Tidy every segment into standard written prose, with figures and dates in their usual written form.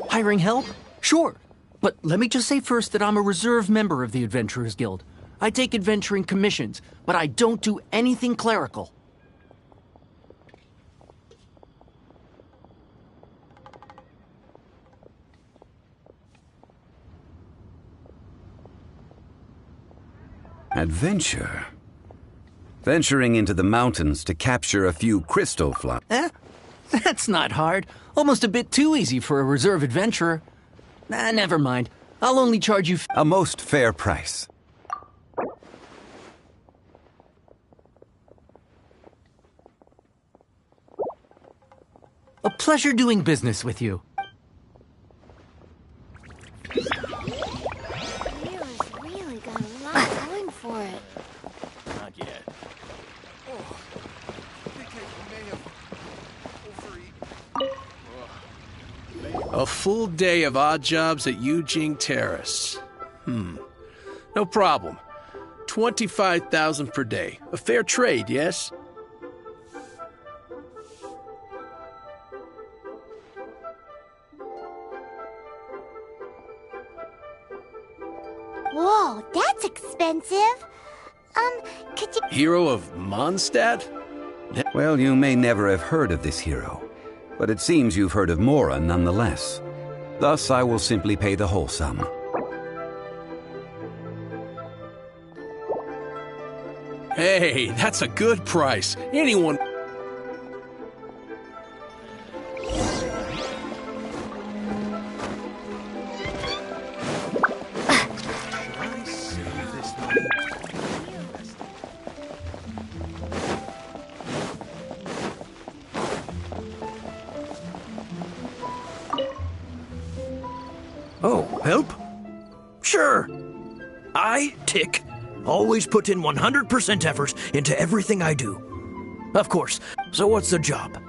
Hiring help? Sure. But let me just say first that I'm a reserve member of the Adventurers Guild. I take adventuring commissions, but I don't do anything clerical. Adventure? Venturing into the mountains to capture a few crystal flowers. Eh? That's not hard. Almost a bit too easy for a reserve adventurer. Never mind. I'll only charge you a most fair price. A pleasure doing business with you. Hero's really got a lot going for it. Not yet. A full day of odd jobs at Eugene Terrace. No problem. 25,000 per day. A fair trade, yes? Whoa, that's expensive. Could you... Hero of Mondstadt? Well, you may never have heard of this hero, but it seems you've heard of Mora nonetheless. Thus, I will simply pay the whole sum. Hey, that's a good price. Anyone... Oh, help? Sure. I, Tick, always put in 100% effort into everything I do. Of course. So what's the job?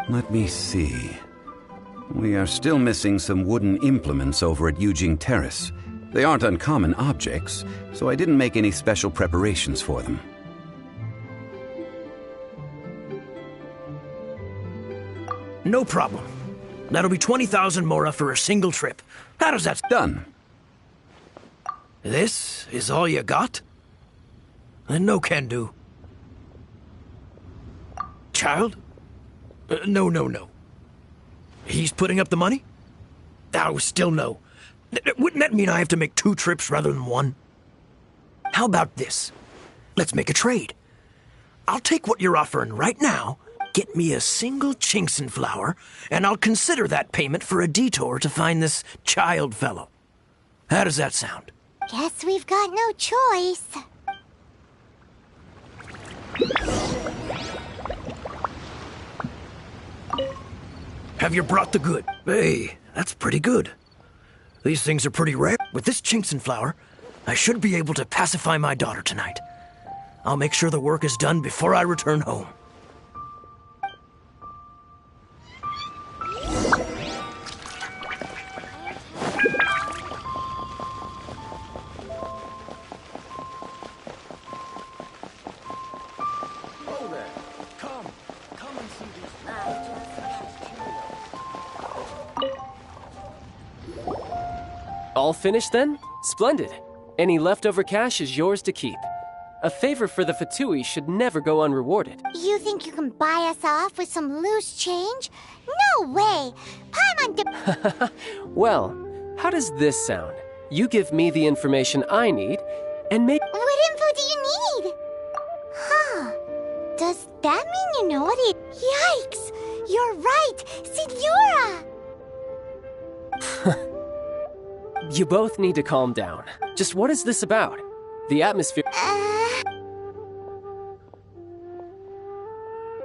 Let me see. We are still missing some wooden implements over at Eugene Terrace. They aren't uncommon objects, so I didn't make any special preparations for them. No problem. That'll be 20,000 Mora for a single trip. How does that... Done. This is all you got? Then no can do. Child? No. He's putting up the money? Oh, still no. Wouldn't that mean I have to make 2 trips rather than 1? How about this? Let's make a trade. I'll take what you're offering right now, get me a single Chinxin flower, and I'll consider that payment for a detour to find this child fellow. How does that sound? Guess we've got no choice. Have you brought the good? Hey, that's pretty good. These things are pretty rare. With this Chinxin flower, I should be able to pacify my daughter tonight. I'll make sure the work is done before I return home. All finished then? Splendid. Any leftover cash is yours to keep. A favor for the Fatui should never go unrewarded. You think you can buy us off with some loose change? No way! Paimon Well, how does this sound? You give me the information I need, and make... What info do you need? Huh. Does that mean you know what it... Yikes! You're right! Signora! You both need to calm down. Just what is this about? The atmosphere...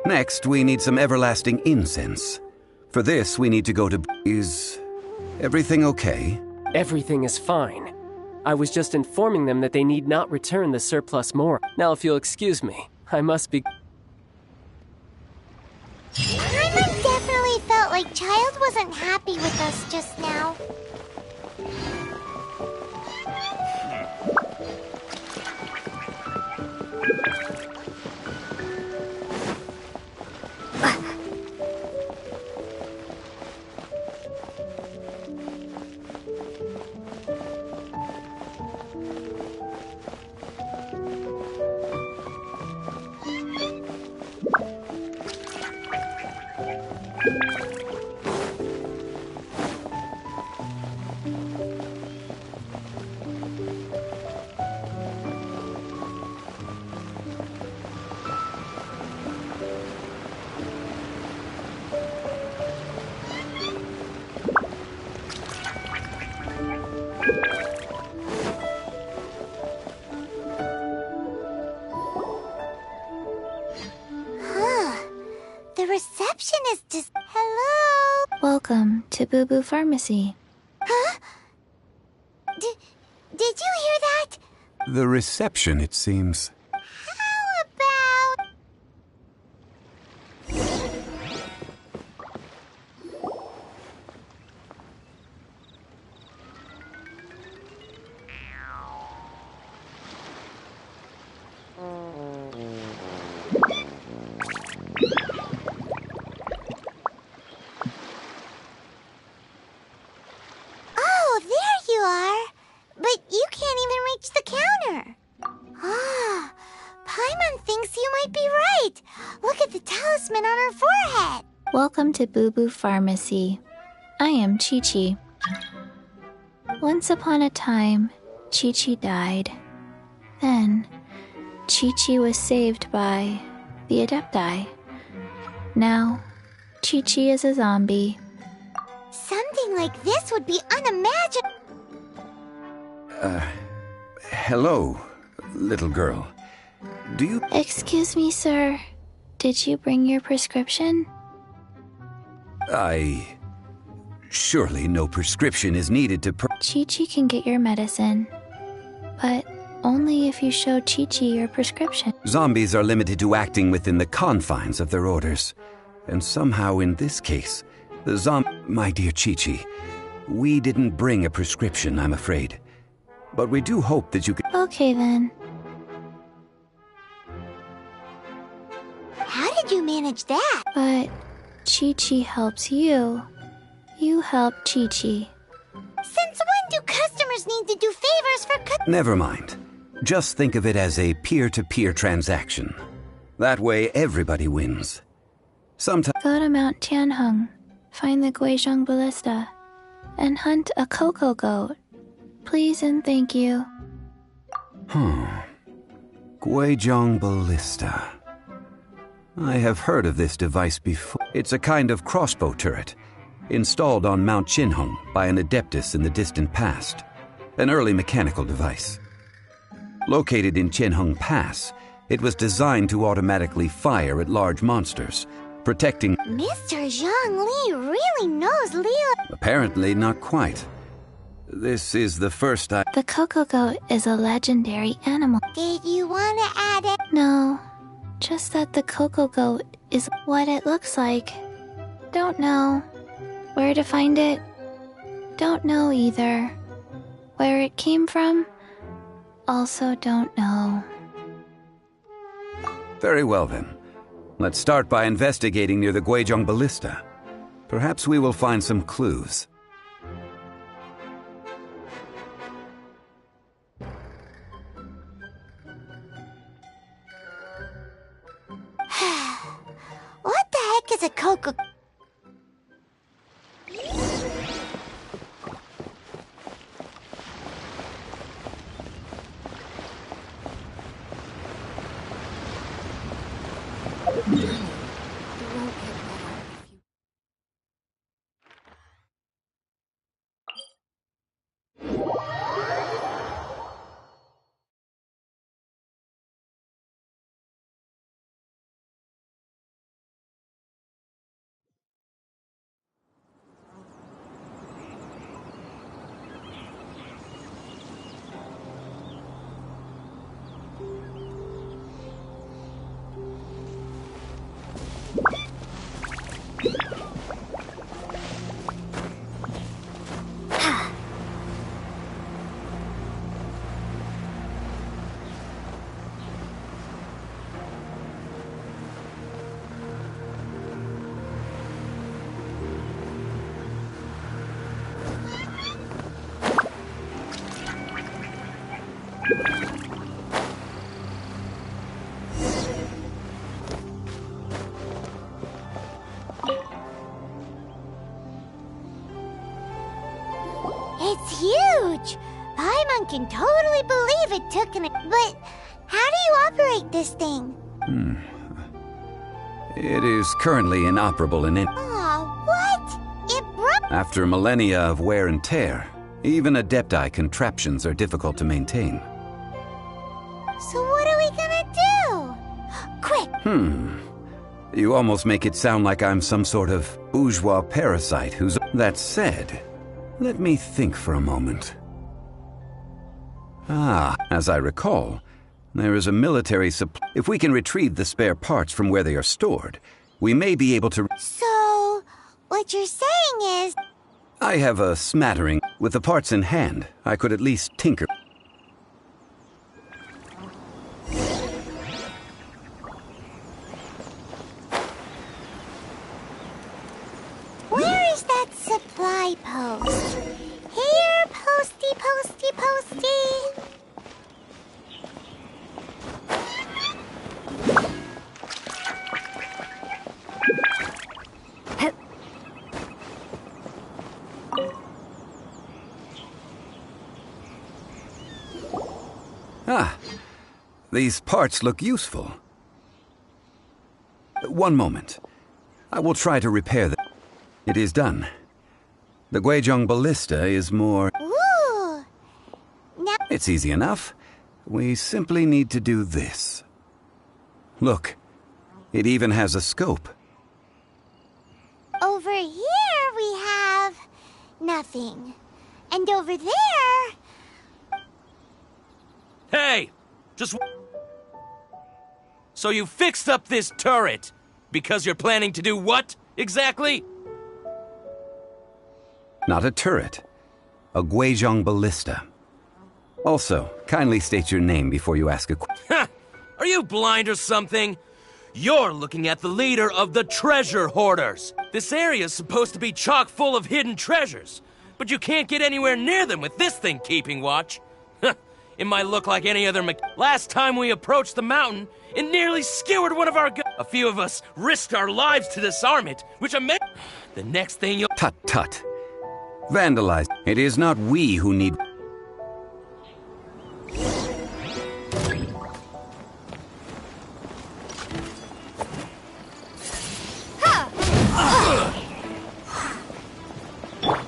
Next, we need some everlasting incense. For this, we need to go to... Is everything okay? Everything is fine. I was just informing them that they need not return the surplus more. Now, if you'll excuse me, I must be... Paimon definitely felt like Child wasn't happy with us just now. The receptionist is... Hello? Welcome to Boo Boo Pharmacy. Huh? Did you hear that? The reception, it seems. How about... Oh, there you are. But you can't even reach the counter. Ah, Paimon thinks you might be right. Look at the talisman on her forehead. Welcome to Boo Boo Pharmacy. I am Chi-Chi. Once upon a time, Chi-Chi died. Then, Chi-Chi was saved by the Adepti. Now, Chi-Chi is a zombie. Something like this would be unimaginable. Hello, little girl. Do you... Excuse me, sir. Did you bring your prescription? Surely no prescription is needed to Chi-Chi can get your medicine, but only if you show Chi-Chi your prescription. Zombies are limited to acting within the confines of their orders. And somehow in this case, the My dear Chi-Chi, we didn't bring a prescription, I'm afraid. But we do hope that you can... Okay, then. How did you manage that? But Chi-Chi helps you. You help Chi-Chi. Since when do customers need to do favors for Never mind. Just think of it as a peer-to-peer transaction. That way, everybody wins. Sometimes... Go to Mount Tianheng, find the Guizhong Ballista, and hunt a cocoa goat. Please and thank you. Guizhong Ballista. I have heard of this device before. It's a kind of crossbow turret, installed on Mount Tianheng by an adeptus in the distant past. An early mechanical device. Located in Tianheng Pass, it was designed to automatically fire at large monsters, protecting... Mr. Zhang Li really knows Leo. Apparently not quite. This is the first I... The cocoa goat is a legendary animal. Did you want to add it? No, just that the cocoa goat is what it looks like. Don't know. Where to find it? Don't know either. Where it came from? Also don't know. Very well then. Let's start by investigating near the Guizhong Ballista. Perhaps we will find some clues. What the heck is a cocoa? It's huge! Paimon can totally believe it took an... But how do you operate this thing? It is currently inoperable in it. Aw, what? It broke... After millennia of wear and tear, even Adepti contraptions are difficult to maintain. So what are we gonna do? Quick! You almost make it sound like I'm some sort of bourgeois parasite who's... That said, let me think for a moment. As I recall, there is a military supply. If we can retrieve the spare parts from where they are stored, we may be able to... So, what you're saying is... I have a smattering. With the parts in hand, I could at least tinker. Where is that supply post? Here, posty, posty, posty. These parts look useful. One moment. I will try to repair them. It is done. The Guizhong ballista is more... Ooh! Now... It's easy enough. We simply need to do this. Look, it even has a scope. Over here we have... nothing. And over there... Hey! Just... So you fixed up this turret because you're planning to do what, exactly? Not a turret. A Guizhong ballista. Also, kindly state your name before you ask a question. Ha! Are you blind or something? You're looking at the leader of the treasure hoarders. This area's supposed to be chock full of hidden treasures, but you can't get anywhere near them with this thing keeping watch. It might look like any other Last time we approached the mountain, it nearly skewered one of our A few of us risked our lives to disarm it, which The next thing you'll... Tut tut. Vandalize. It is not we who need...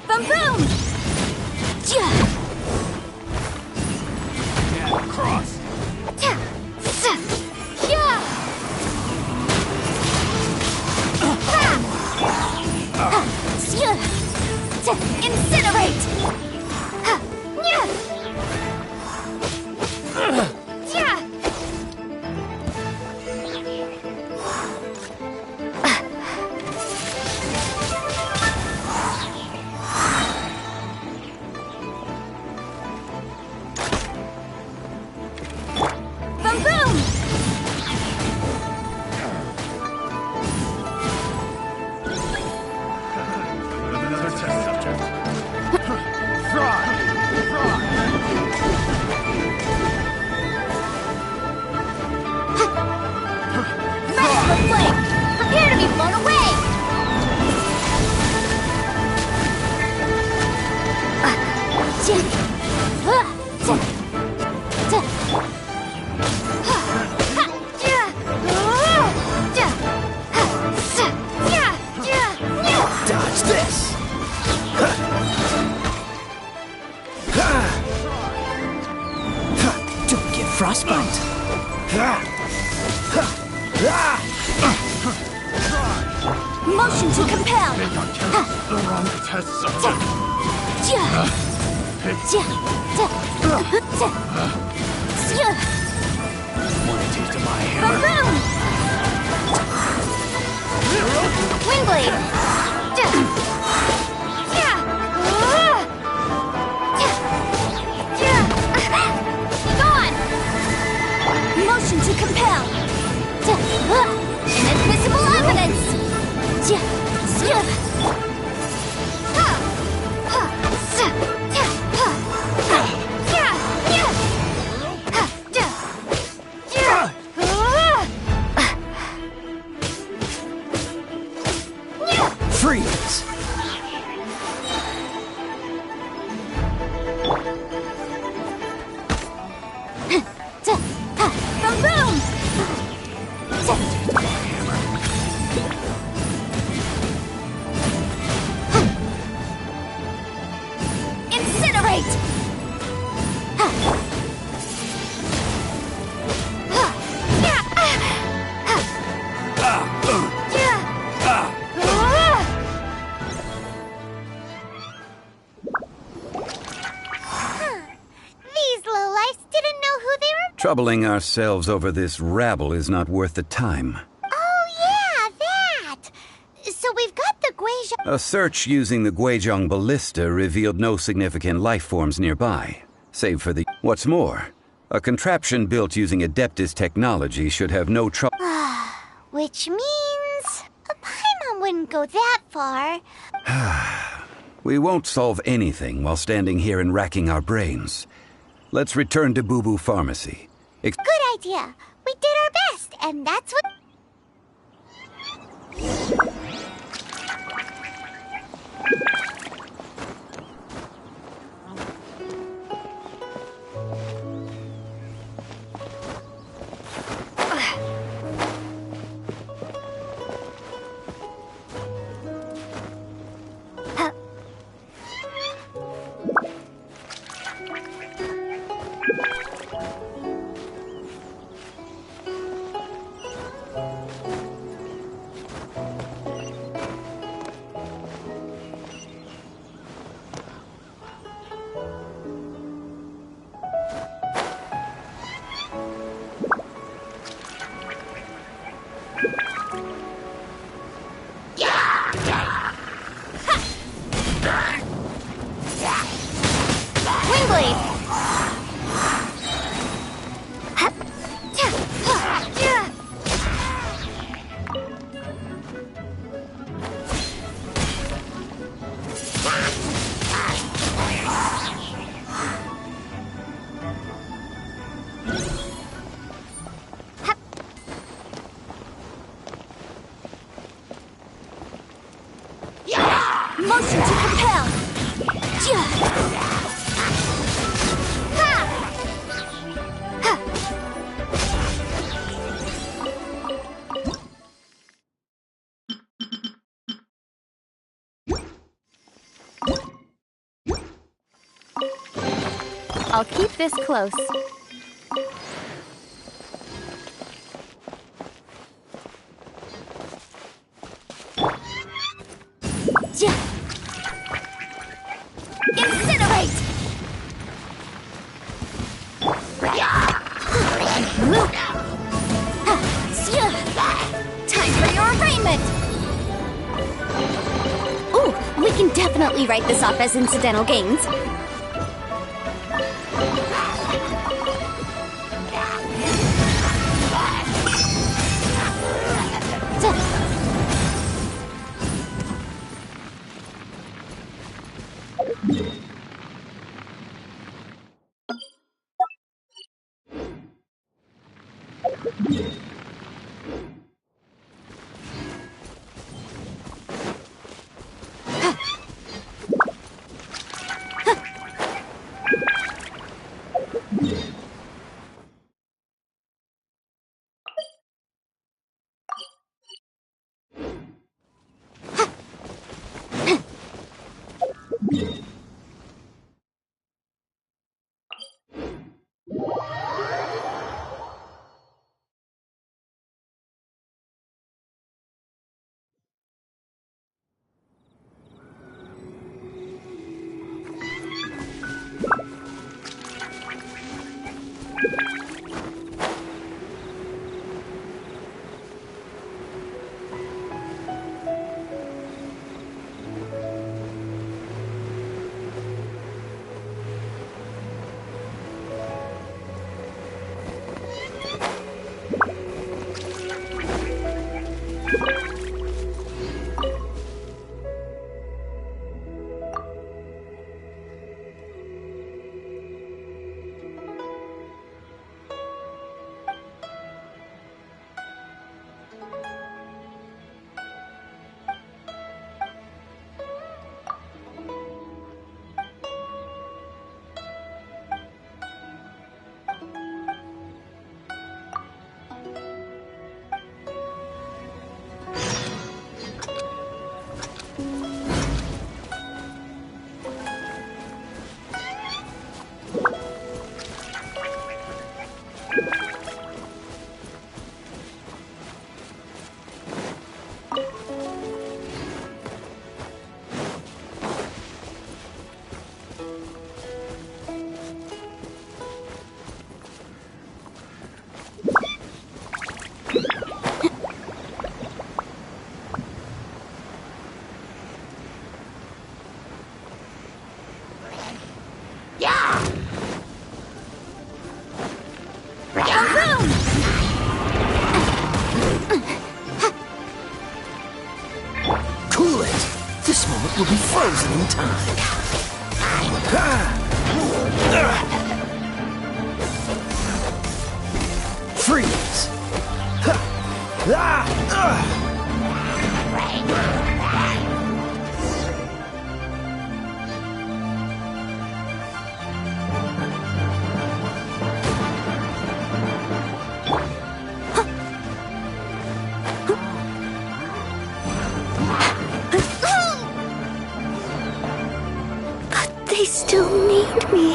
Boom boom! cross. Incinerate! Boom boom! Another test subject. Master Flame! Prepare to be blown away! Dodge this! Don't get frostbite! Motion to compel! The wrong test subject. Want a taste of my Boom hammer? boom! Wingblade! Gone! Motion to compel! Inadmissible evidence! Freeze! Troubling ourselves over this rabble is not worth the time. Oh, yeah, that! So we've got the Guizhou... A search using the Guizhong ballista revealed no significant life forms nearby, save for the... What's more, a contraption built using Adeptus technology should have no trouble... Which means... a Paimon wouldn't go that far. We won't solve anything while standing here and racking our brains. Let's return to Boo Boo Pharmacy. Good idea. We did our best, and that's what... Motion to compel! I'll keep this close. Incinerate! Time for your arraignment! Ooh, we can definitely write this off as incidental gains. feel it! This moment will be frozen in time. Freeze! They still need me.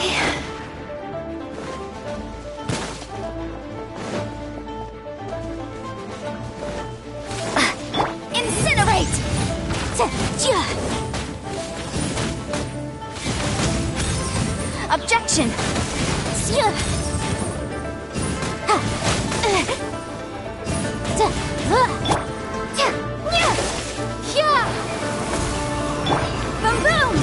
Incinerate! Objection! Boom boom!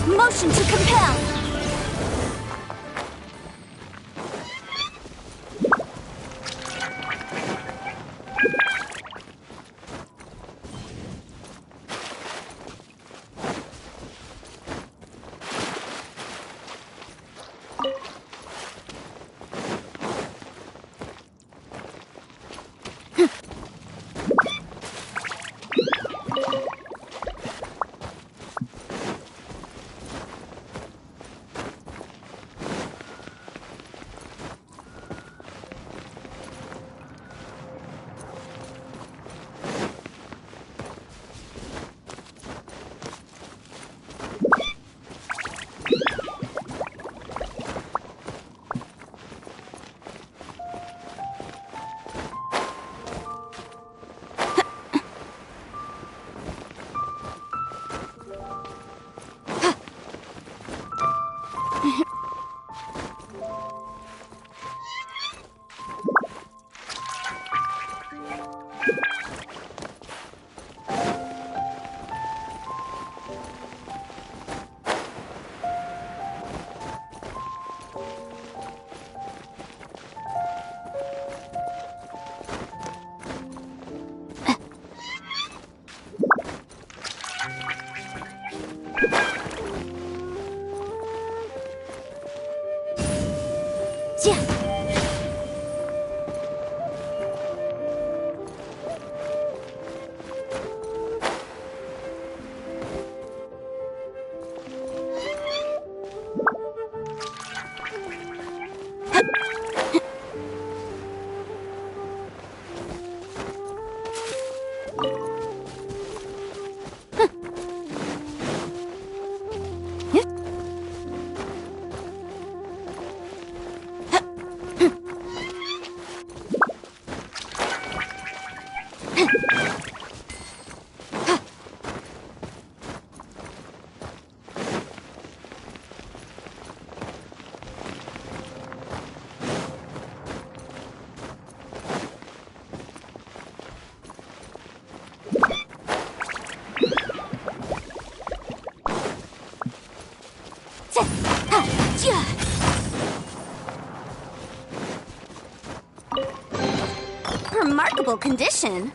Motion to compel! Remarkable condition.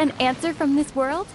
An answer from this world?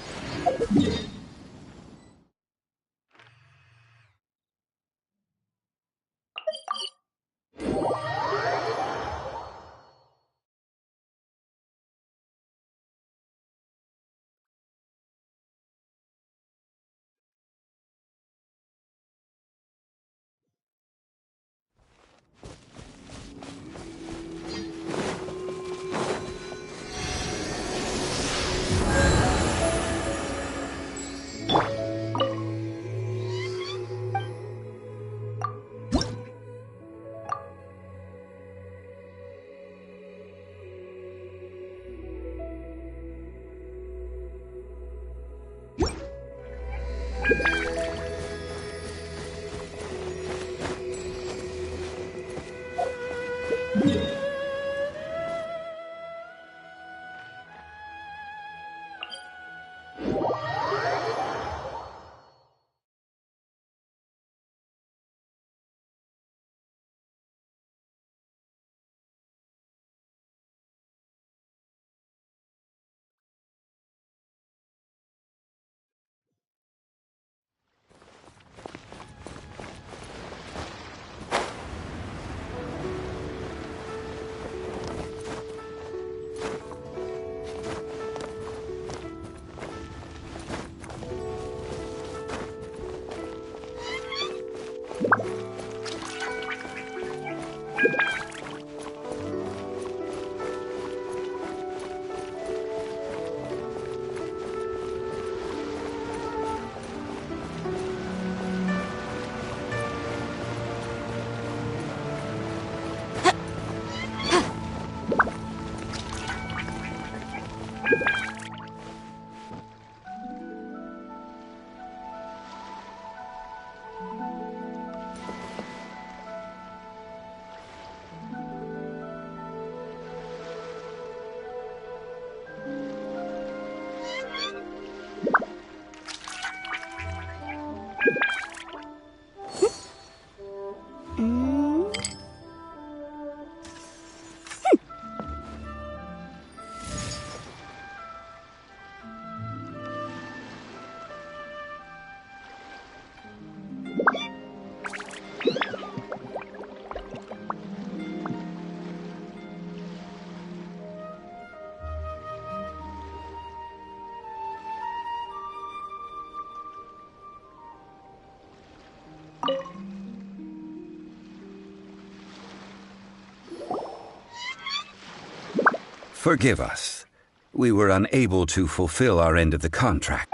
Forgive us. We were unable to fulfill our end of the contract.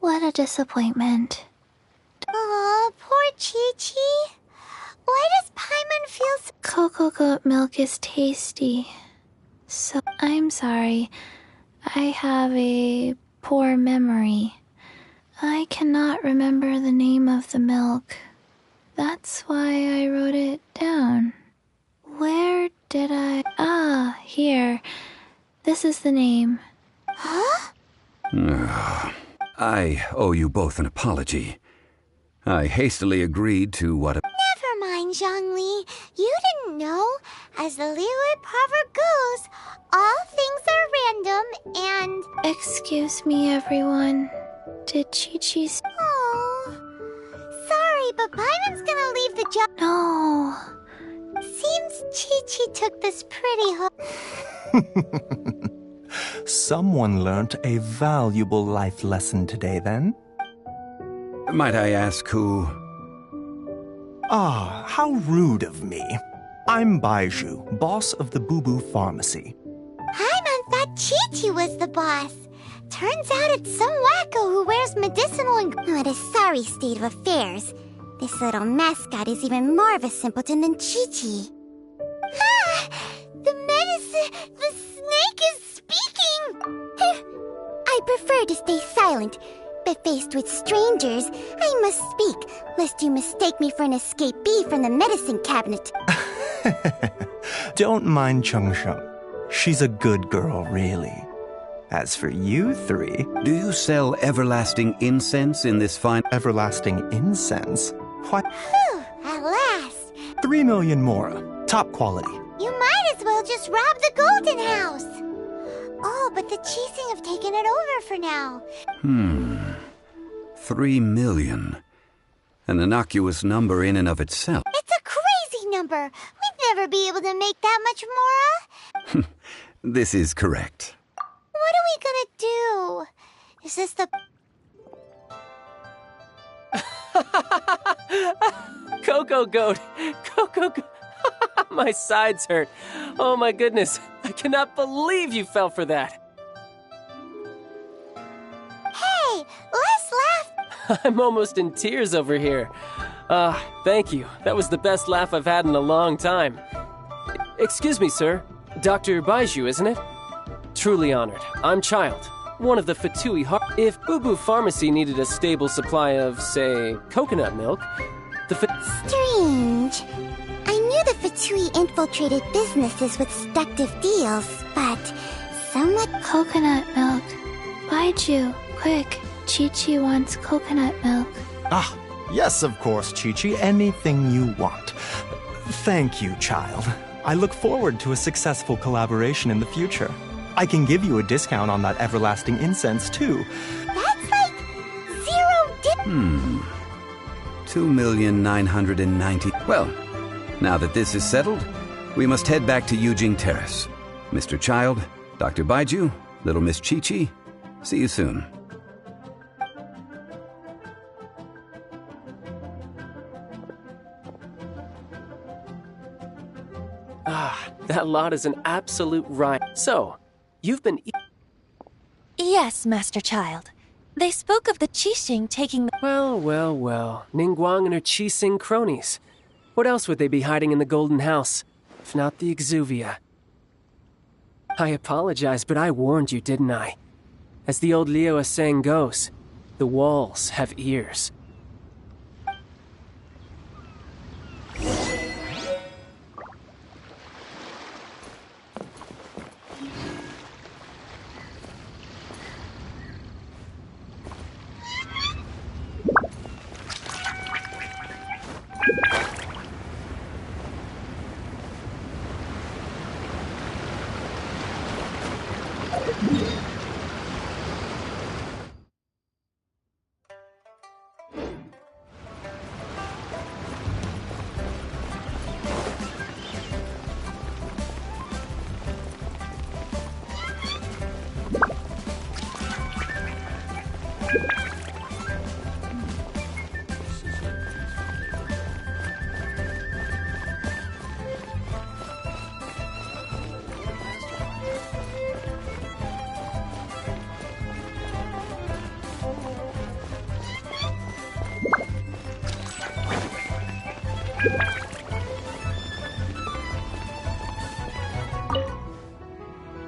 What a disappointment. Aw, poor Chi-Chi. Why does Paimon feel so... Cocoa goat milk is tasty. So, I'm sorry. I have a poor memory. I cannot remember the name of the milk. That's why I wrote it down. Where did I... Ah, here. This is the name. Huh? I owe you both an apology. I hastily agreed to what... Never mind, Zhongli. You didn't know. As the Liyue proverb goes, all things are random and... Excuse me, everyone. Did Chi-Chi... Oh, sorry, but Paimon's gonna leave the job. No. Seems Chi-Chi took this pretty hard. Someone learnt a valuable life lesson today, then? Might I ask who... Ah, how rude of me. I'm Baiju, boss of the Boo Boo Pharmacy. Paimon thought Chi-Chi was the boss. Turns out it's some wacko who wears medicinal and... What a sorry state of affairs. This little mascot is even more of a simpleton than Chi-Chi. Ah! The medicine... The snake is speaking! I prefer to stay silent, but faced with strangers, I must speak, lest you mistake me for an escapee from the medicine cabinet. Don't mind Chung Sheng. She's a good girl, really. As for you three... Do you sell everlasting incense in this fine... Everlasting incense? What? Whew, at last. 3 million mora. Top quality. You might as well just rob the Golden House. Oh, but the Chising have taken it over for now. 3 million. An innocuous number in and of itself. It's a crazy number. We'd never be able to make that much more. This is correct. What are we gonna do? Is this the... Coco Goat! Coco Goat! My sides hurt. Oh my goodness. I cannot believe you fell for that. Hey, let's laugh. I'm almost in tears over here. Thank you. That was the best laugh I've had in a long time. Excuse me, sir. Dr. Baiju, isn't it? Truly honored. I'm Child, one of the Fatui If Boo Boo Pharmacy needed a stable supply of, say, coconut milk, the Strange. I knew the Fatui infiltrated businesses with seductive deals, but so much... Coconut milk. Baiju, quick. Chi-Chi wants coconut milk. Ah, yes, of course, Chi-Chi. Anything you want. Thank you, Child. I look forward to a successful collaboration in the future. I can give you a discount on that everlasting incense, too. That's like 2,990,000. Well, now that this is settled, we must head back to Yujing Terrace. Mr. Child, Dr. Baiju, Little Miss Chi-Chi, see you soon. That lot is an absolute riot. So, you've been... Yes, Master Child. They spoke of the Qixing taking the... Well. Ningguang and her Qixing cronies. What else would they be hiding in the Golden House, if not the Exuvia? I apologize, but I warned you, didn't I? As the old Liu saying goes, the walls have ears.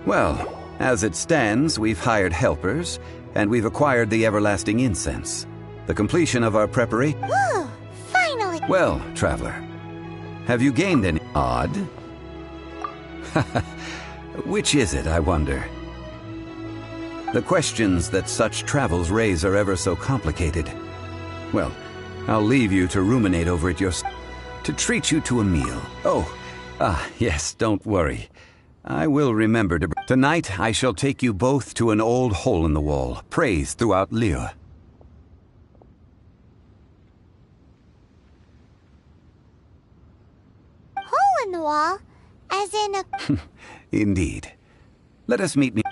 Well, as it stands, we've hired helpers, and we've acquired the everlasting incense. The completion of our preparation... Ooh, finally! Well, traveler, have you gained any... Odd? Which is it, I wonder? The questions that such travels raise are ever so complicated. Well, I'll leave you to ruminate over it yourself. To treat you to a meal. Yes, don't worry. I will remember to... Tonight, I shall take you both to an old hole in the wall, praised throughout Liu. Hole in the wall? As in a... Indeed. Let us meet me...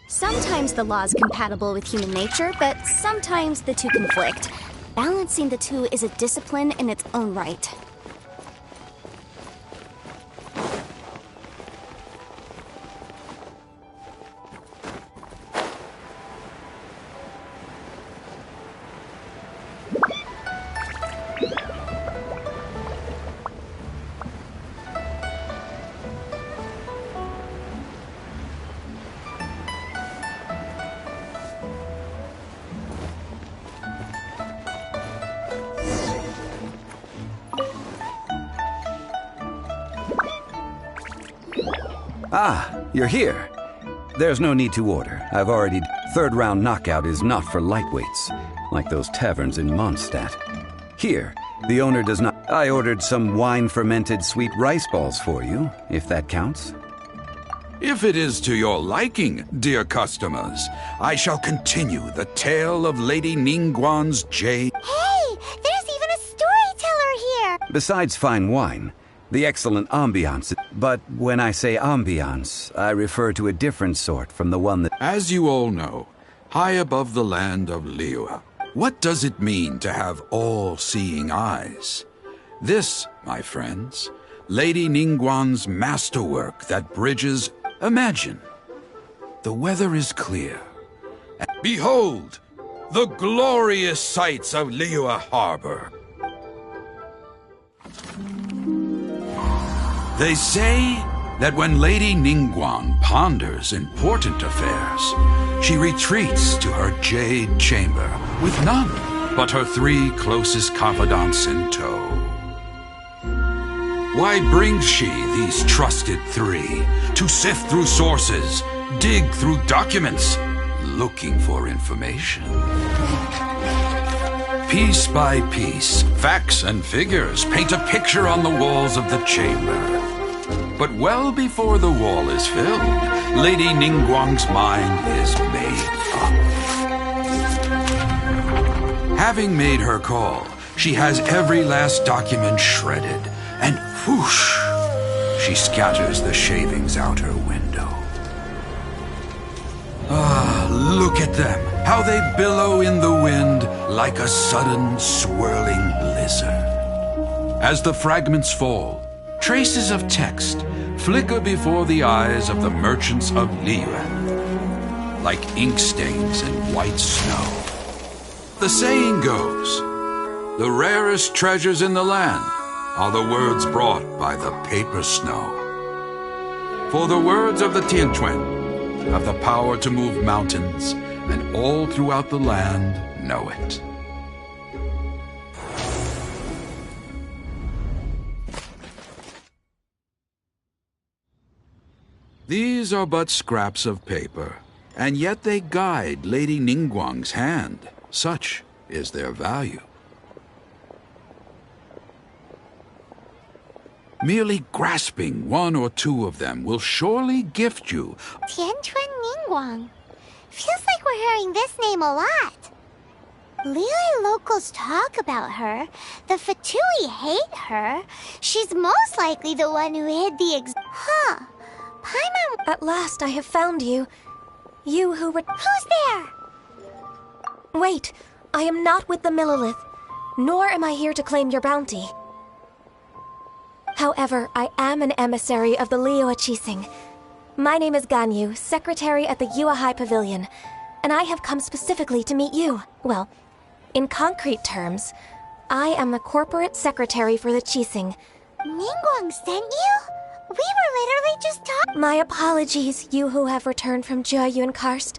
Sometimes the law is compatible with human nature, but sometimes the two conflict. Balancing the two is a discipline in its own right. Ah, you're here. There's no need to order. I've already... Third round knockout is not for lightweights, like those taverns in Mondstadt. Here, the owner does not... I ordered some wine-fermented sweet rice balls for you, if that counts. If it is to your liking, dear customers, I shall continue the tale of Lady Ningguang's jade... Hey, there's even a storyteller here! Besides fine wine, the excellent ambiance... But when I say ambiance, I refer to a different sort from the one that... As you all know, high above the land of Liyue, what does it mean to have all-seeing eyes? This, my friends, Lady Ningguang's masterwork that bridges... Imagine, the weather is clear. Behold, the glorious sights of Liyue Harbor. They say that when Lady Ningguang ponders important affairs, she retreats to her jade chamber with none but her 3 closest confidants in tow. Why brings she these trusted 3 to sift through sources, dig through documents, looking for information? Piece by piece, facts and figures paint a picture on the walls of the chamber. But well before the wall is filled, Lady Ningguang's mind is made up. Having made her call, she has every last document shredded, and whoosh, she scatters the shavings out her window. Ah, look at them, how they billow in the wind like a sudden swirling blizzard. As the fragments fall, traces of text flicker before the eyes of the merchants of Liyue, like ink stains in white snow. The saying goes, the rarest treasures in the land are the words brought by the paper snow. For the words of the Tianquan have the power to move mountains, and all throughout the land know it. These are but scraps of paper, and yet they guide Lady Ningguang's hand. Such is their value. Merely grasping 1 or 2 of them will surely gift you... Tianquan Ningguang. Feels like we're hearing this name a lot. Liyue locals talk about her. The Fatui hate her. She's most likely the one who hid the Huh. Paimon... At last I have found you. You who were... Who's there? Wait, I am not with the Millelith, nor am I here to claim your bounty. However, I am an emissary of the Liyue Qixing. My name is Ganyu, secretary at the Yue High Pavilion, and I have come specifically to meet you. Well, in concrete terms, I am the corporate secretary for the Qixing. Ningguang sent you? We were literally just talking. My apologies, you who have returned from Jiayun Karst.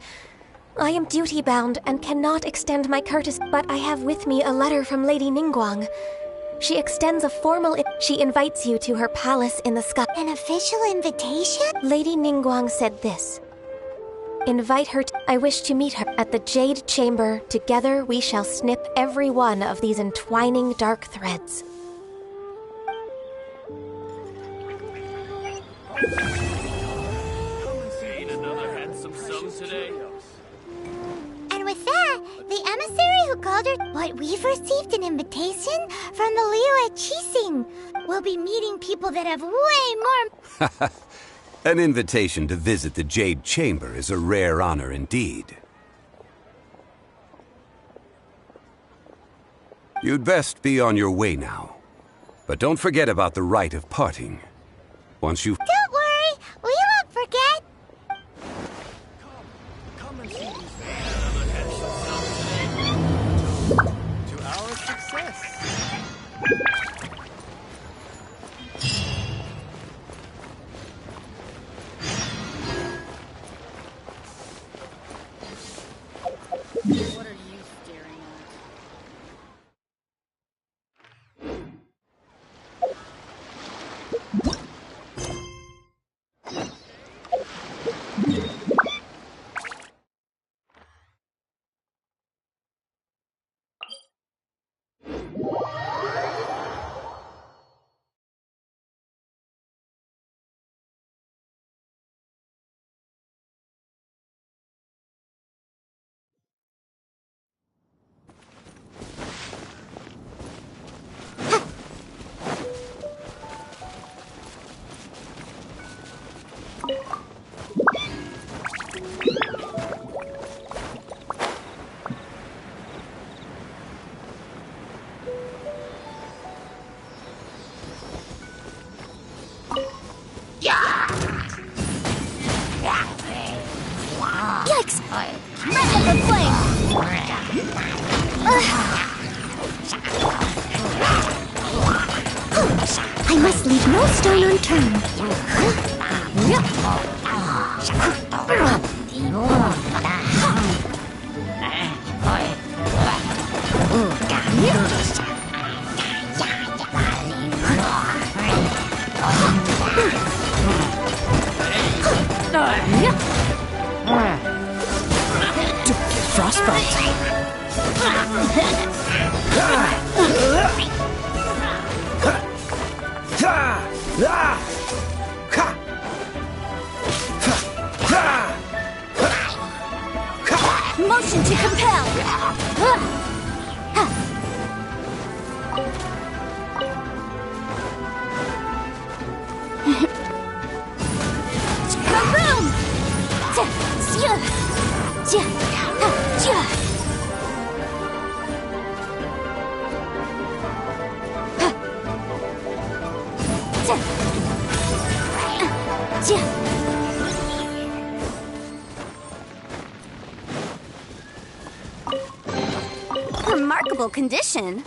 I am duty-bound and cannot extend my courtesy, but I have with me a letter from Lady Ningguang. She extends a formal she invites you to her palace in the sky. An official invitation? Lady Ningguang said this. Invite her I wish to meet her at the Jade Chamber. Together we shall snip every one of these entwining dark threads. And with that, the emissary who called her what we've received an invitation from the Liyue Qixing. We'll be meeting people that have way more. An invitation to visit the Jade Chamber is a rare honor indeed. You'd best be on your way now. But don't forget about the rite of parting. Once you've... Don't worry, we won't forget. Come and see these to our success. What are you staring at? Yikes! Wrap up the flame! I must leave no stone unturned. Frostbite. Motion to compel! Kaboom! Remarkable condition.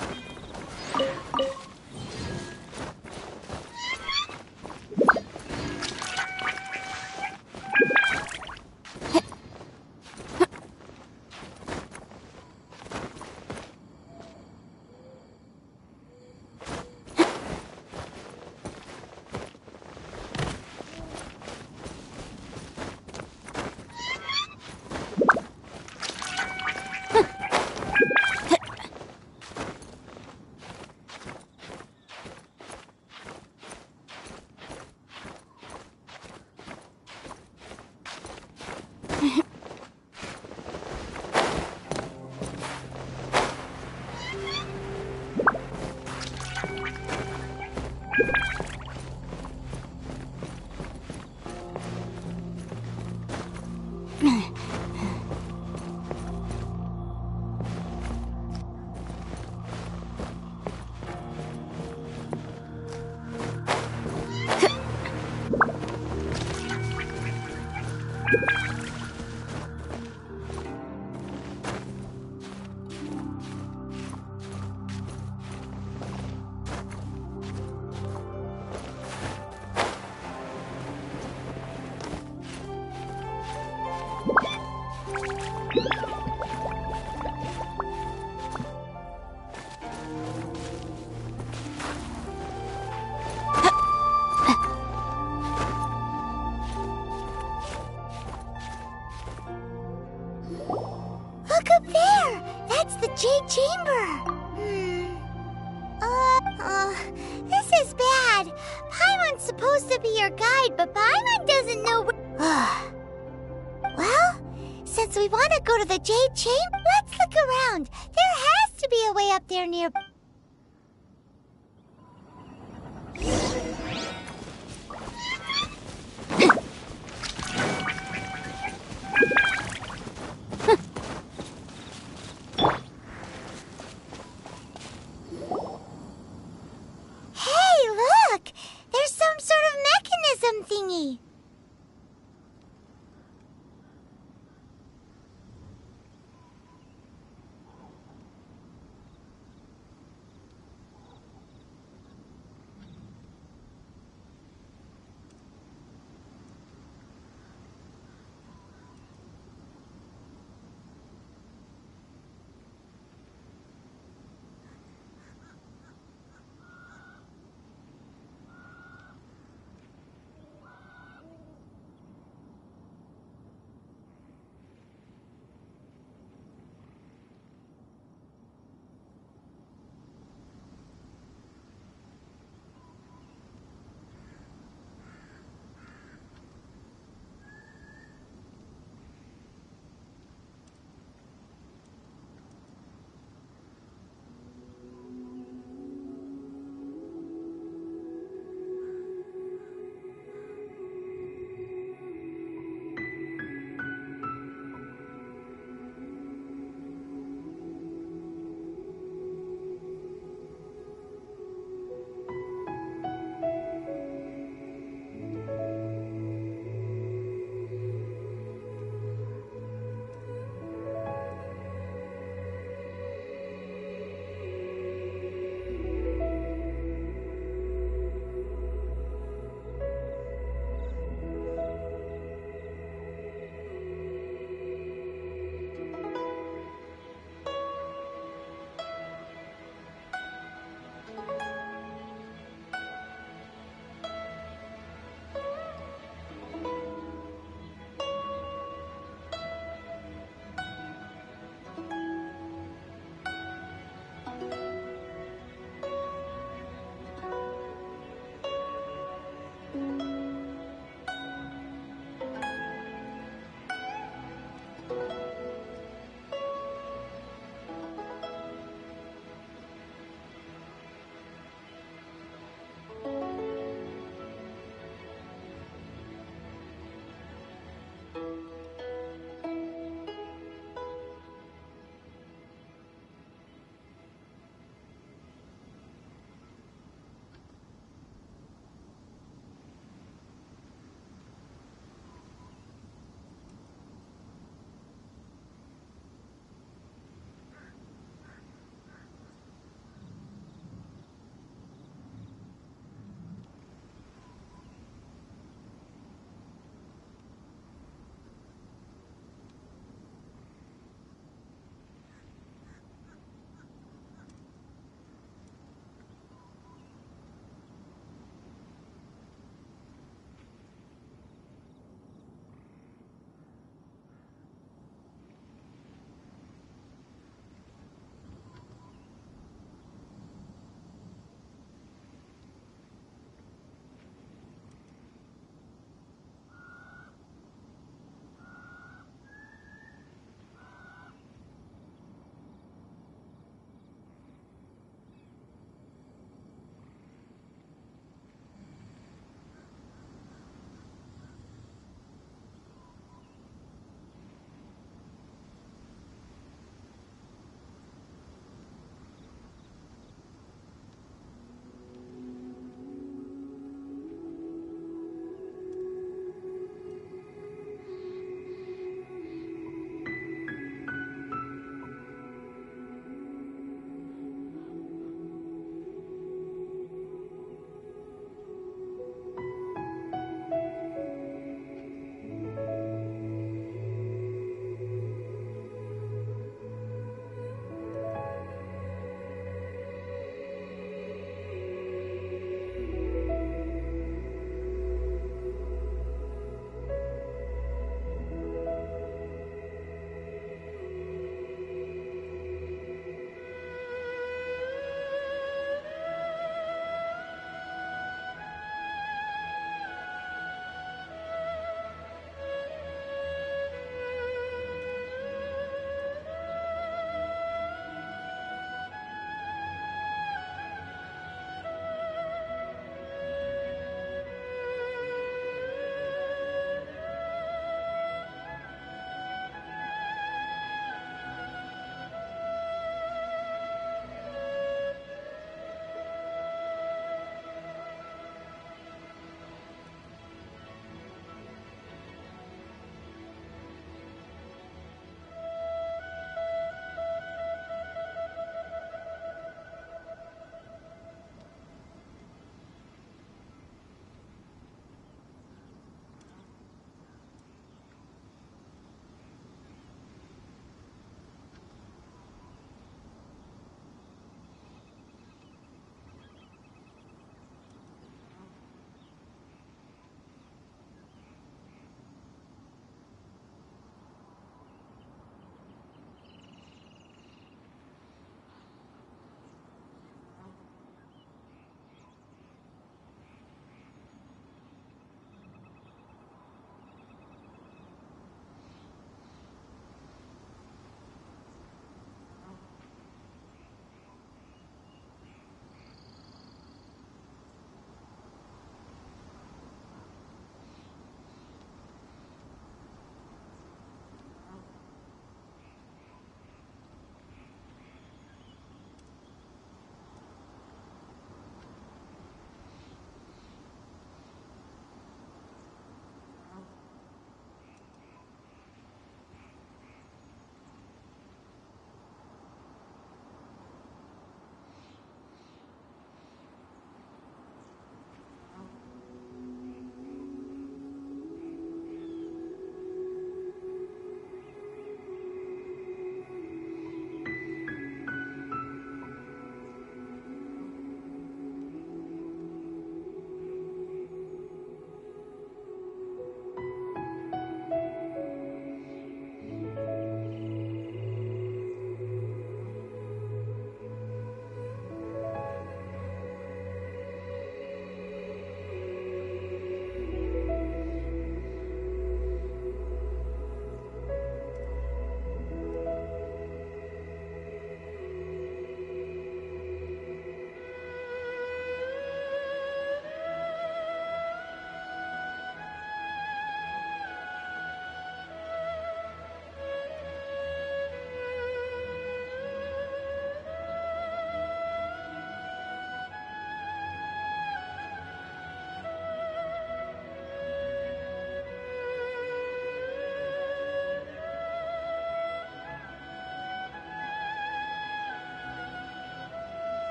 Jade Chamber. This is bad. Paimon's supposed to be your guide, but Paimon doesn't know where... Well, since we want to go to the Jade Chamber, let's look around. There has to be a way up there near... Hey, look! There's some sort of mechanism thingy.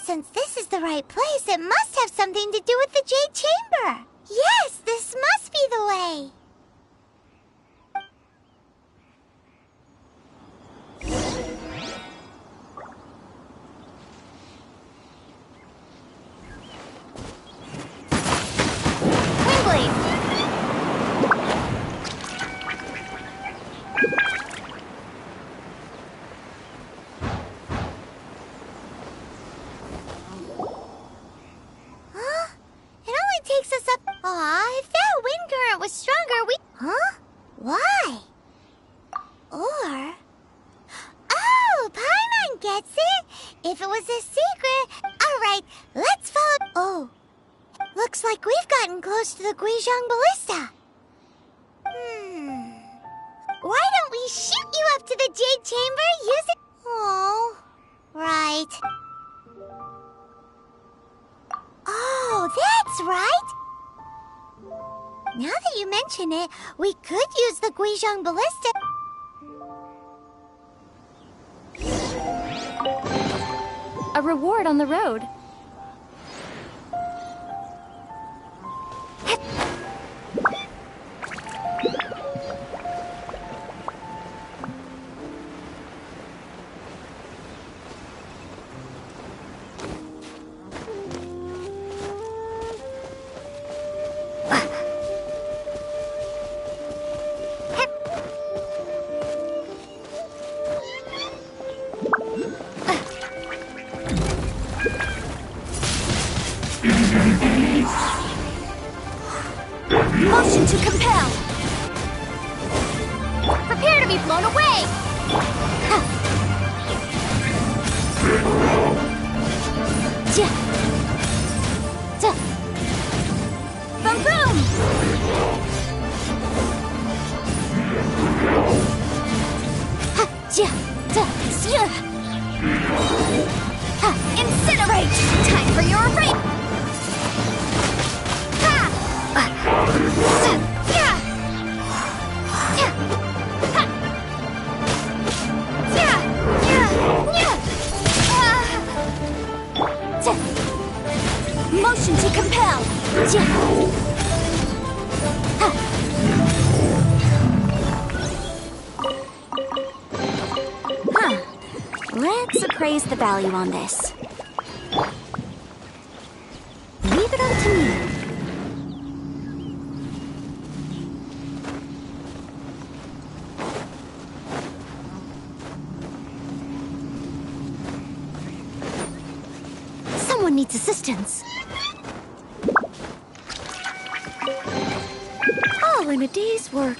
Since this is the right place, it must have something to do with the Jade Chamber. Yes, this must be the way. To the Guizhong Ballista. Why don't we shoot you up to the Jade Chamber using... Oh, right. Oh, that's right. Now that you mention it, we could use the Guizhong Ballista. A reward on the road. Motion to compel. Prepare to be blown away. Boom boom. Incinerate. Time for your rape. Motion to compel. Let's appraise the value on this. Leave it up to me. Someone needs assistance. All in a day's work.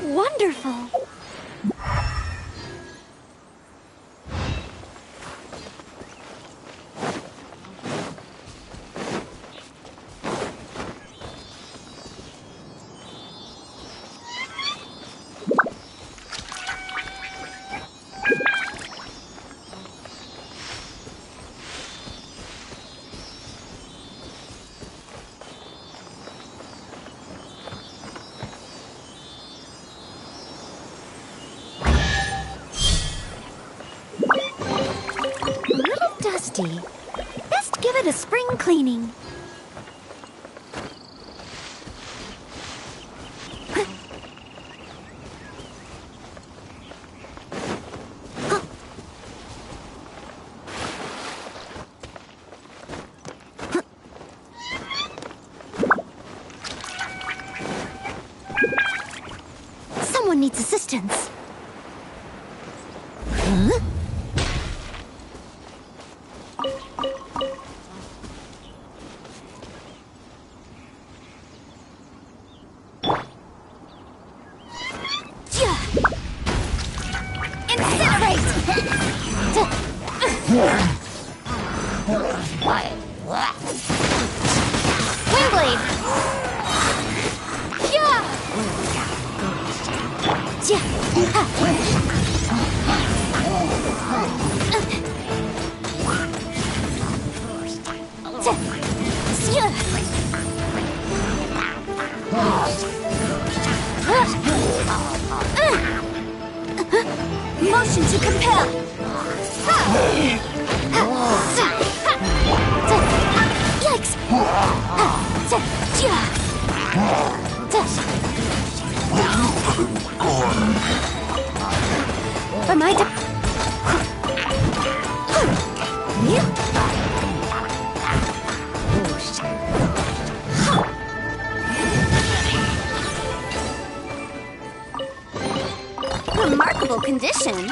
Wonderful. dusty. Best give it a spring cleaning. Someone needs assistance. Huh? Motion to compel. Yikes! Am I? Remarkable condition.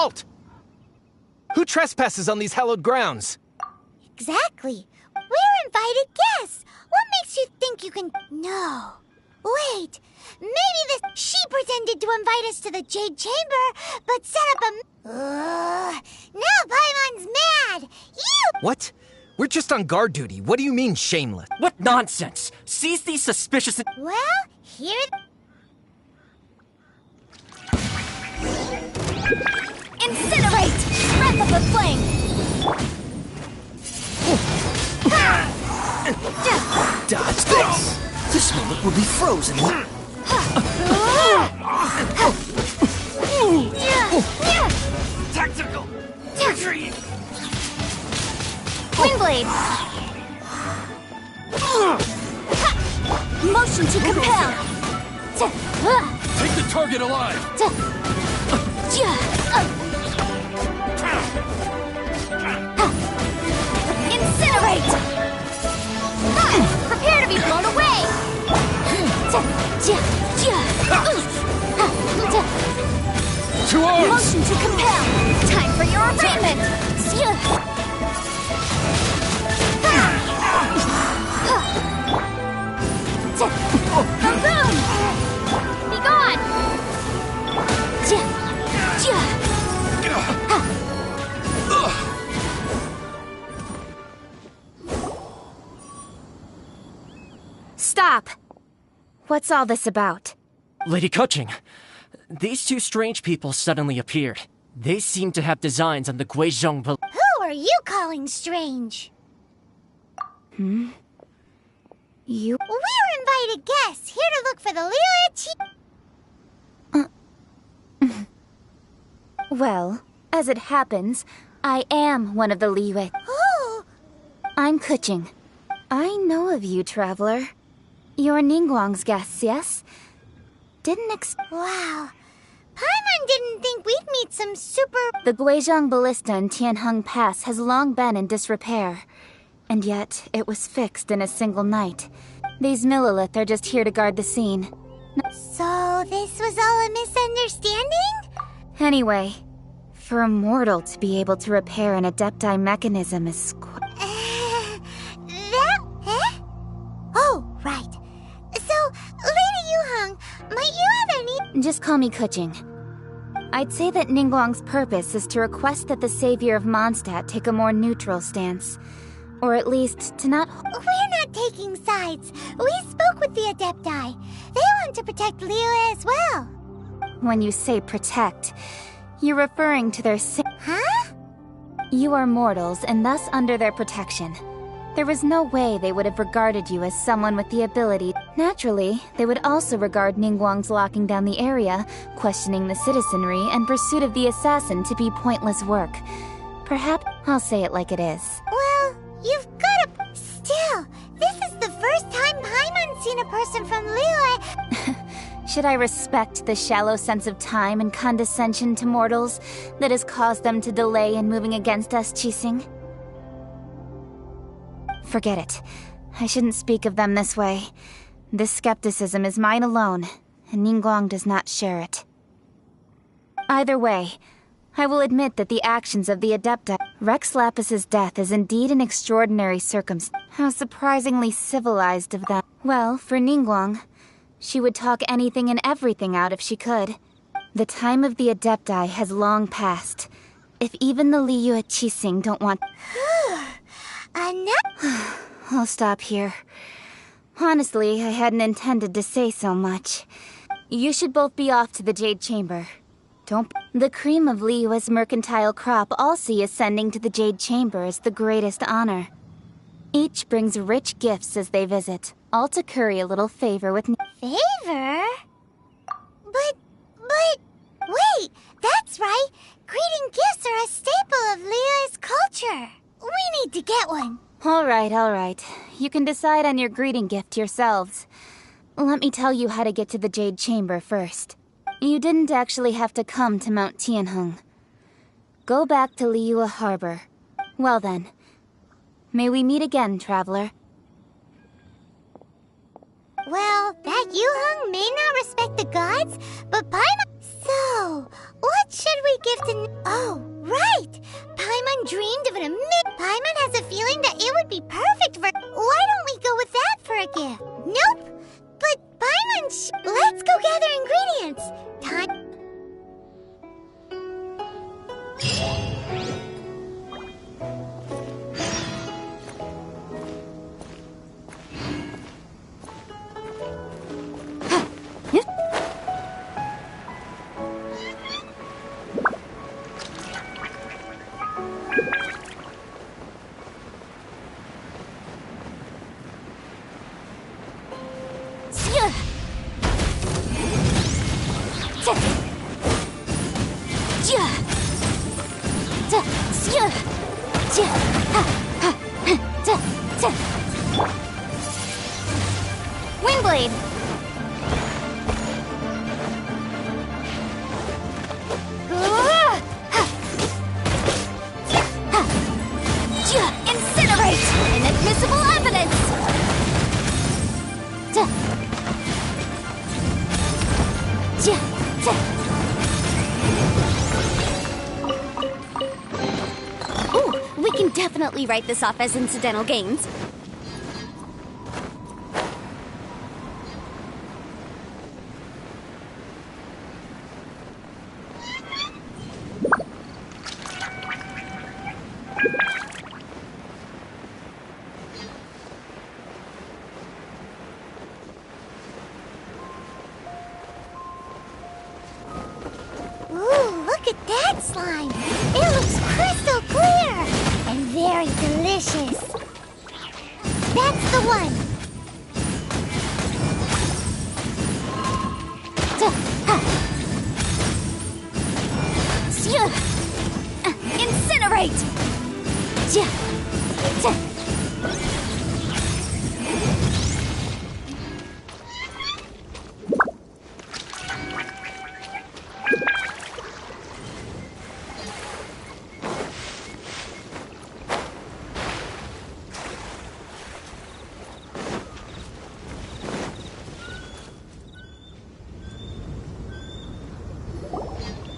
Halt! Who trespasses on these hallowed grounds? Exactly. We're invited guests. What makes you think you can... No. Wait. Maybe she pretended to invite us to the Jade Chamber, but set up a... now Paimon's mad. You... What? We're just on guard duty. What do you mean, shameless? What nonsense! Seize these suspicious... Well, here... Incinerate! Breath of the flame! Dodge this! This moment will be frozen. Tactical retreat. Windblade! Motion to compel! Take the target alive! Incinerate! Prepare to be blown away! To arms! Motion to compel! Time for your arraignment! Boom! Be gone! Stop! What's all this about? Lady Kuching, these two strange people suddenly appeared. They seem to have designs on the Guizhong... Who are you calling strange? You... We're invited guests, here to look for the Liyue. Well, as it happens, I am one of the Liyue. Oh! I'm Kuching. I know of you, traveler. You're Ningguang's guests, yes? Wow. Paimon didn't think we'd meet some super... The Guizhong Ballista in Tianheng Pass has long been in disrepair. And yet, it was fixed in a single night. These Millilith are just here to guard the scene. So, this was all a misunderstanding? Anyway, for a mortal to be able to repair an Adepti mechanism is Oh, right. So, Lady Yuheng, might you have any... Just call me Kuching. I'd say that Ningguang's purpose is to request that the savior of Mondstadt take a more neutral stance. Or at least, to not... We're not taking sides. We spoke with the Adepti. They want to protect Liyue as well. When you say protect, you're referring to their... Huh? You are mortals, and thus under their protection. There was no way they would have regarded you as someone with the ability. Naturally, they would also regard Ningguang's locking down the area, questioning the citizenry, and pursuit of the assassin to be pointless work. Perhaps I'll say it like it is. Well, you've got to... Still, this is the first time Paimon's seen a person from Liyue. Should I respect the shallow sense of time and condescension to mortals that has caused them to delay in moving against us, Qixing? Forget it. I shouldn't speak of them this way. This skepticism is mine alone, and Ningguang does not share it. Either way, I will admit that the actions of the Adepti... Rex Lapis's death is indeed an extraordinary circumstance. How surprisingly civilized of them. Well, for Ningguang, she would talk anything and everything out if she could. The time of the Adepti has long passed. If even the Liyue Qixing don't want... I'll stop here. Honestly, I hadn't intended to say so much. You should both be off to the Jade Chamber. The cream of Liyue's mercantile crop all see ascending to the Jade Chamber as the greatest honor. Each brings rich gifts as they visit, all to curry a little favor with... Favor? But... Wait, that's right. Greeting gifts are a staple of Liyue's culture. We need to get one. All right. You can decide on your greeting gift yourselves. Let me tell you how to get to the Jade Chamber first. You didn't actually have to come to Mount Tianheng. Go back to Liyue Harbor. Well then, may we meet again, traveler. Well, that Yuheng may not respect the gods, but Paimon... So, what should we gift in... Oh, right! Paimon dreamed of an Paimon has a feeling that it would be perfect for... Why don't we go with that for a gift? Nope! But Paimon Let's go gather ingredients! Time... Windblade! Incinerate! Inadmissible evidence! Ooh, we can definitely write this off as incidental gains. Ooh, look at that slime! It looks crystal clear! And very delicious! That's the one! Incinerate!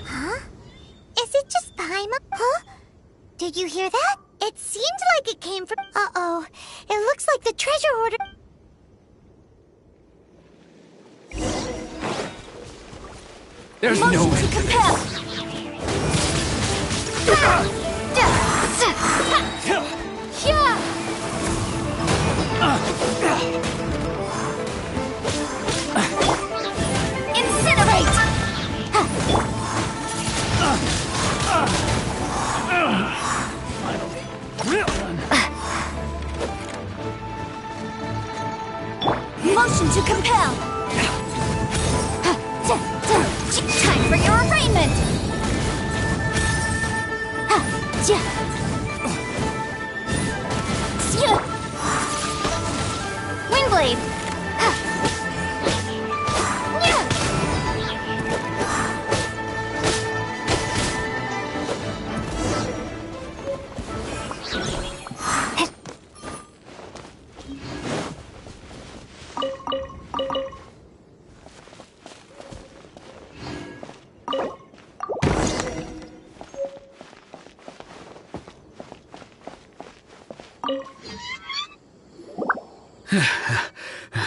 Huh? Is it just Paimon? Huh? Did you hear that? It seemed like it came from... Uh-oh. It looks like the treasure hoarder... There's Motion no way. to compel! Motion to compel! Time for your arraignment! Windblade!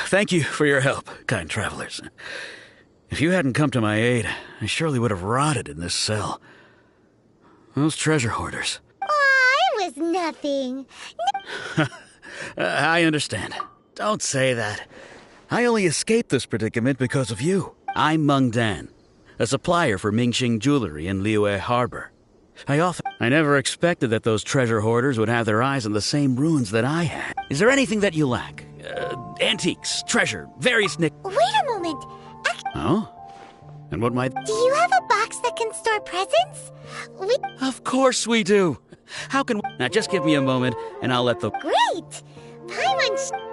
Thank you for your help, kind travelers. If you hadn't come to my aid, I surely would have rotted in this cell. Those treasure hoarders. It was nothing. I understand. Don't say that. I only escaped this predicament because of you. I'm Meng Dan, a supplier for Mingxing Jewelry in Liyue Harbor. I never expected that those treasure hoarders would have their eyes on the same ruins that I had. Is there anything that you lack? Antiques, treasure, various Wait a moment. Oh? And what might... Do you have a box that can store presents? Of course we do. How can... Now just give me a moment, and I'll let the... Great! Paimon...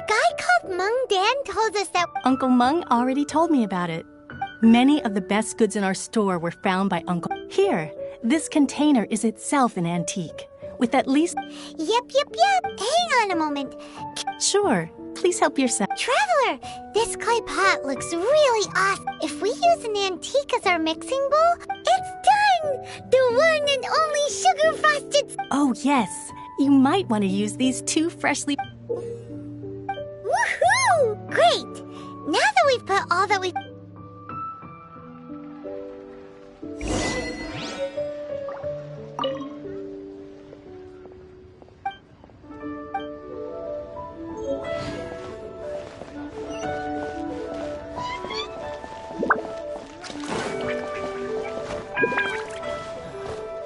guy called Mung Dan told us that... Uncle Mung already told me about it. Many of the best goods in our store were found by Uncle. Here, this container is itself an antique, with at least... Yep. Hang on a moment. Sure, please help yourself. Traveler, this clay pot looks really awesome. If we use an antique as our mixing bowl, it's done! The one and only sugar-frosted... Oh, yes. You might want to use these two freshly... Woohoo! Great! Now that we've put all that we...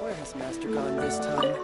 Where has Master gone this time?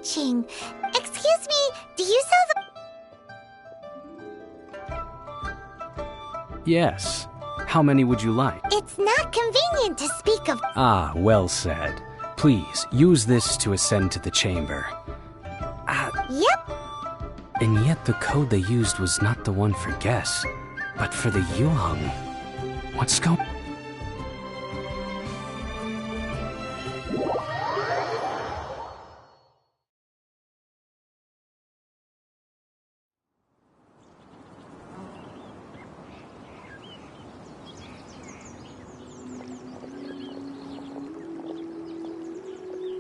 Excuse me, do you sell the... Yes. How many would you like? It's not convenient to speak of... Ah, well said. Please, use this to ascend to the chamber. Yep. And yet the code they used was not the one for guess, but for the Yuheng. What's going...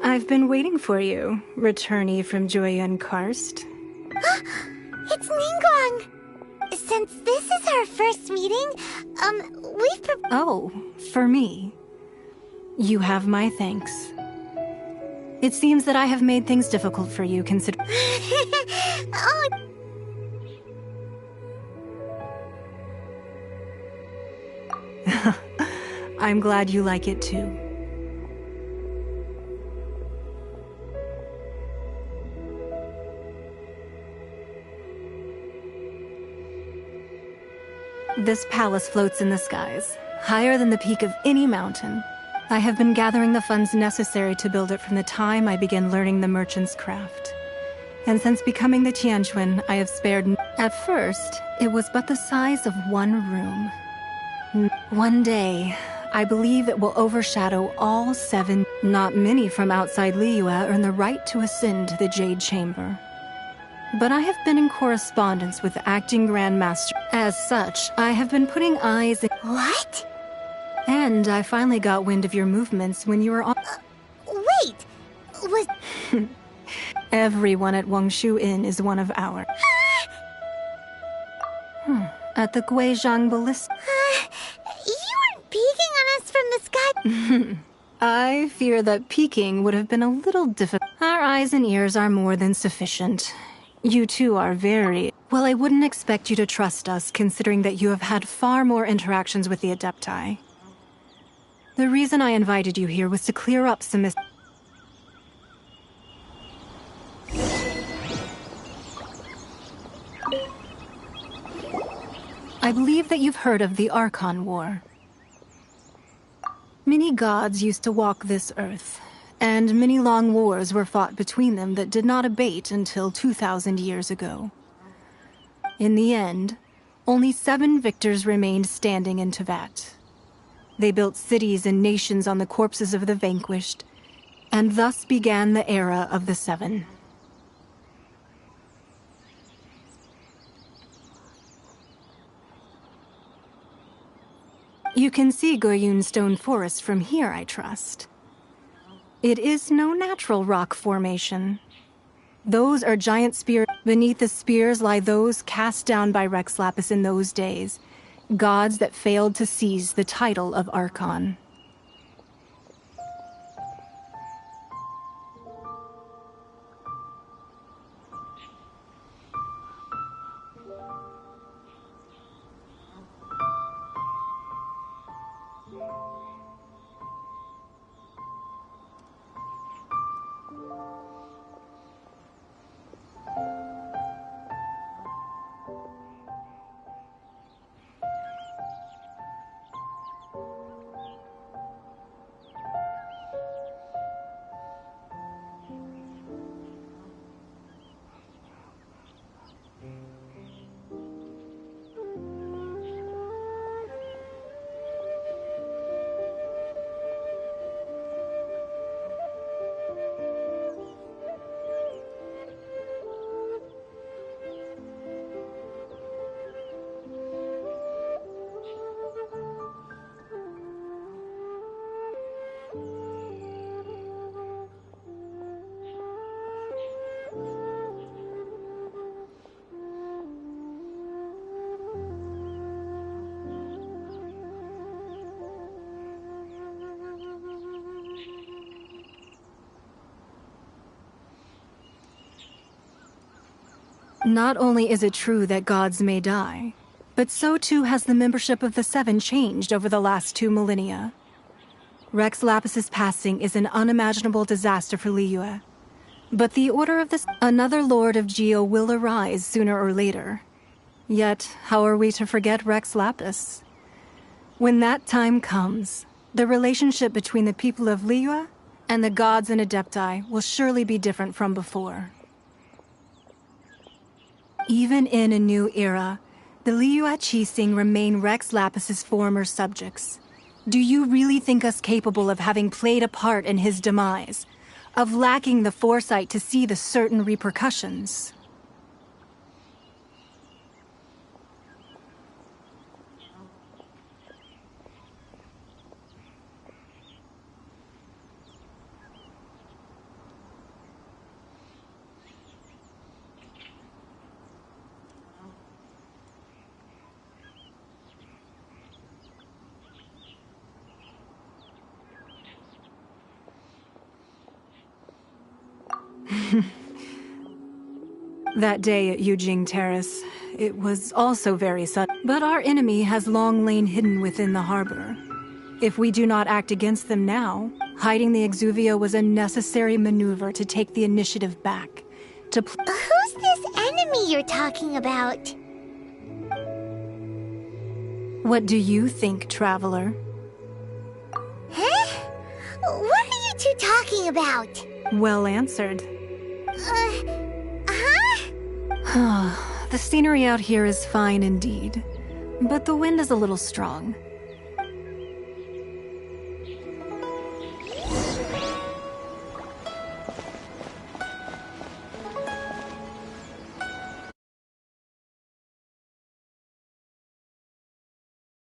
I've been waiting for you, returnee from Joyun Karst. It's Ningguang! Since this is our first meeting, we've Oh, for me. You have my thanks. It seems that I have made things difficult for you, consider- Oh... I'm glad you like it too. This palace floats in the skies, higher than the peak of any mountain. I have been gathering the funds necessary to build it from the time I began learning the merchant's craft. And since becoming the Tianquan, I have spared... At first, it was but the size of one room. One day, I believe it will overshadow all 7. Not many from outside Liyue earn the right to ascend to the Jade Chamber. but I have been in correspondence with the acting grandmaster. As such, I have been putting eyes in... What? And I finally got wind of your movements when you were on... Wait! Was... Everyone at Wangshu Inn is one of our... At the Guizhang Ballista... You weren't peeking on us from the sky... I fear that peeking would have been a little difficult. Our eyes and ears are more than sufficient. You two are very... Well, I wouldn't expect you to trust us, considering that you have had far more interactions with the Adepti. The reason I invited you here was to clear up some I believe that you've heard of the Archon War. Many gods used to walk this earth, and many long wars were fought between them that did not abate until 2,000 years ago. In the end, only 7 victors remained standing in Teyvat. They built cities and nations on the corpses of the vanquished, and thus began the era of the 7. You can see Goyun Stone Forest from here, I trust. It is no natural rock formation. Those are giant spears. Beneath the spears lie those cast down by Rex Lapis in those days, gods that failed to seize the title of Archon. Not only is it true that gods may die, but so too has the membership of the 7 changed over the last 2 millennia. Rex Lapis's passing is an unimaginable disaster for Liyue. But the Order of the... Another Lord of Geo will arise sooner or later. Yet, how are we to forget Rex Lapis? When that time comes, the relationship between the people of Liyue and the gods and Adepti will surely be different from before. Even in a new era, the Liyue Qixing remain Rex Lapis's former subjects. Do you really think us capable of having played a part in his demise? Of lacking the foresight to see the certain repercussions? That day at Yujing Terrace, it was also very sudden. But our enemy has long lain hidden within the harbor. If we do not act against them now, hiding the Exuvio was a necessary maneuver to take the initiative back. Who's this enemy you're talking about? What do you think, Traveler? Huh? What are you two talking about? Well answered. Huh? The scenery out here is fine indeed, but the wind is a little strong.